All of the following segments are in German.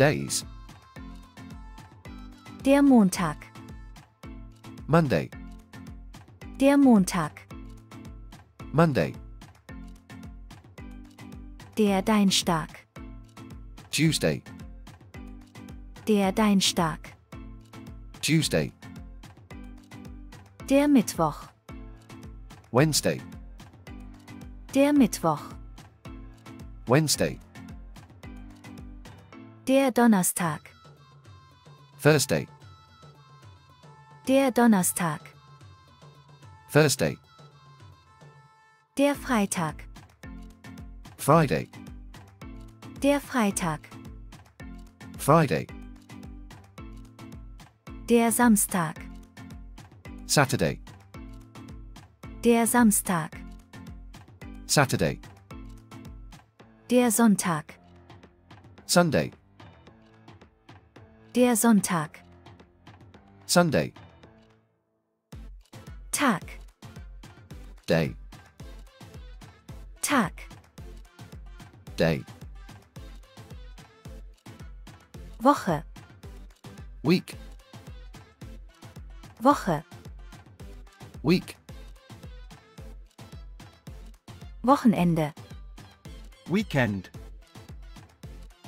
Days. Der Montag. Monday. Der Montag. Monday. Der Dienstag. Tuesday. Der Dienstag. Tuesday. Der Mittwoch. Wednesday. Der Mittwoch. Wednesday. Der Donnerstag. Thursday. Der Donnerstag. Thursday. Der Freitag. Friday. Der Freitag. Friday. Der Samstag. Saturday. Der Samstag. Saturday. Der Sonntag. Sunday. Der Sonntag. Sunday. Tag. Day. Tag. Day. Woche. Week. Woche. Week. Wochenende. Weekend.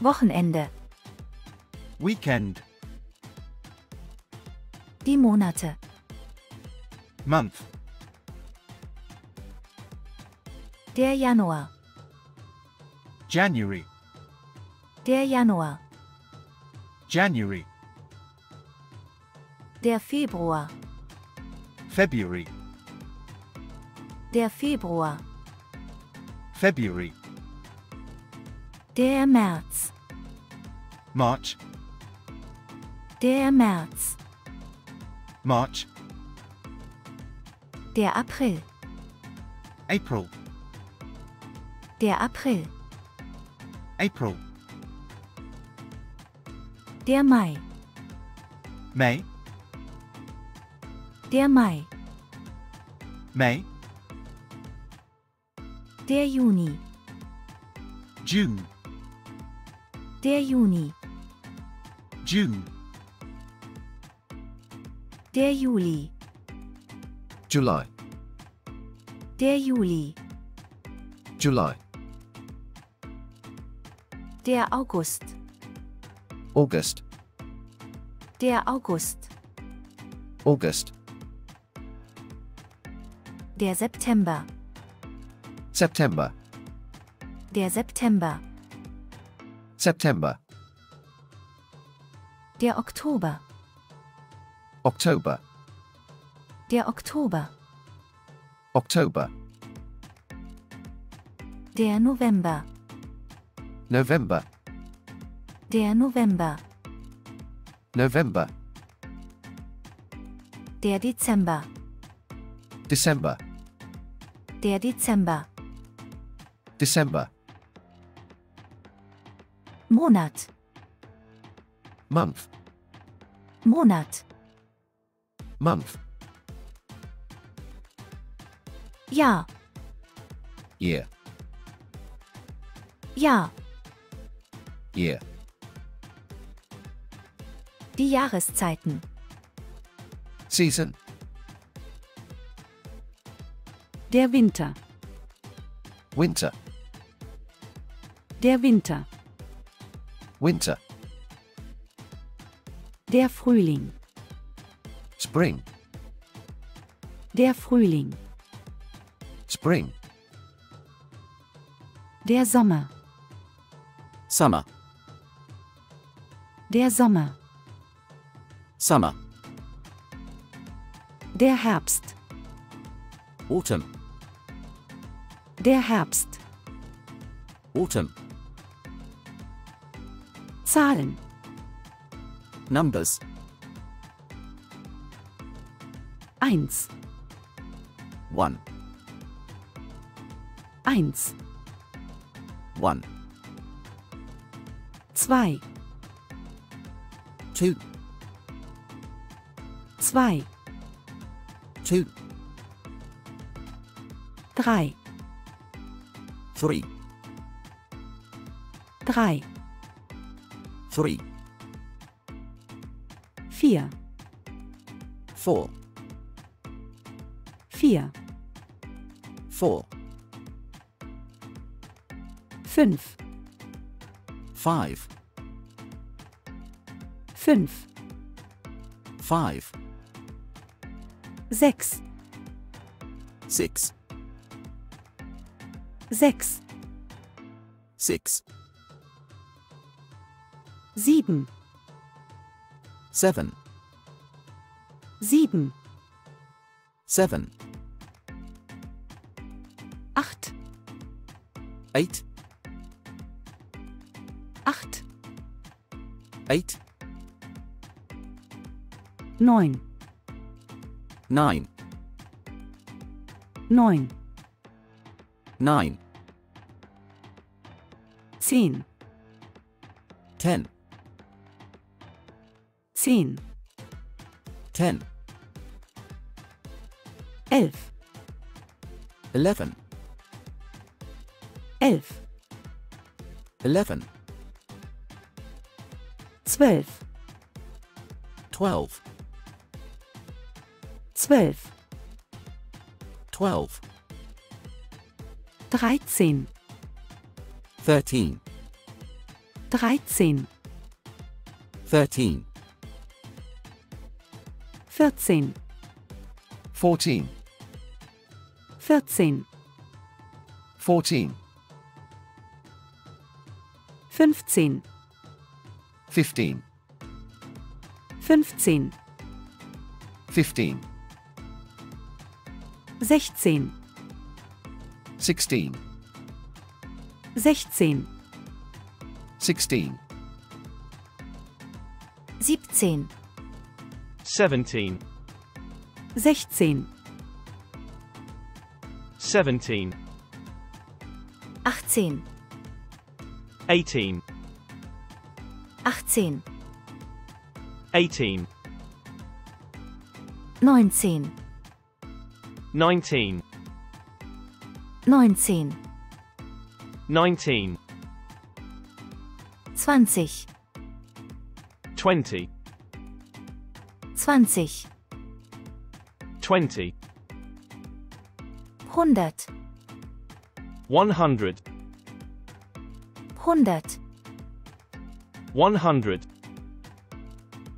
Wochenende. Weekend. Die Monate. Month. Der Januar. January. Der Januar. January. Der Februar. February. Der Februar. February. Der März. March. Der März. March. Der April. April. Der April. April. Der Mai. May. Der Mai. May. Der Juni. June. Der Juni. June. Der Juli. July. Der Juli. July. Der August. August. Der August. August. Der September. September. Der September. September. Der Oktober. October. Der Oktober. October. Der November. November. Der November. November. Der Dezember. December. Der Dezember. December. Monat. Month. Monat. Month. Jahr. Year. Jahr. Year. Die Jahreszeiten. Season. Der Winter. Winter. Der Winter. Winter. Der Frühling. Spring. Der Frühling. Spring. Der Sommer. Summer. Der Sommer. Summer. Der Herbst. Autumn. Der Herbst. Autumn. Zahlen. Numbers. 1. 1. 1. 1. 2. 2. 2. 2. 3. 3. 3. 3, 4, 4, 4, 4, 5, 5, 5, 5, 6, 6, 6, 6, 7, 7, 7, 7, 8, 8, 8, 8, 9, 9, 9, 9, 10, 10, 10, 10, 11, 11, 11, 11, 12, 12, 12, 12, 13, 13, 13, 13, 14, 14, 14, 14, 15, 15, 15, 15, 16, 16, 16, 16, 17, 17, 16, 17, 18, 18, 18, 18, 19, 19, 19, 19, 20, 20, 20, 20, 100, 100, 100, 100,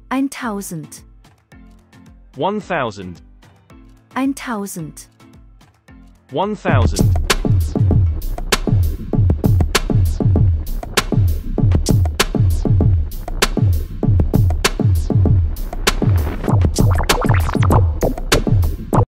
1000, 1000, 1000, 1000.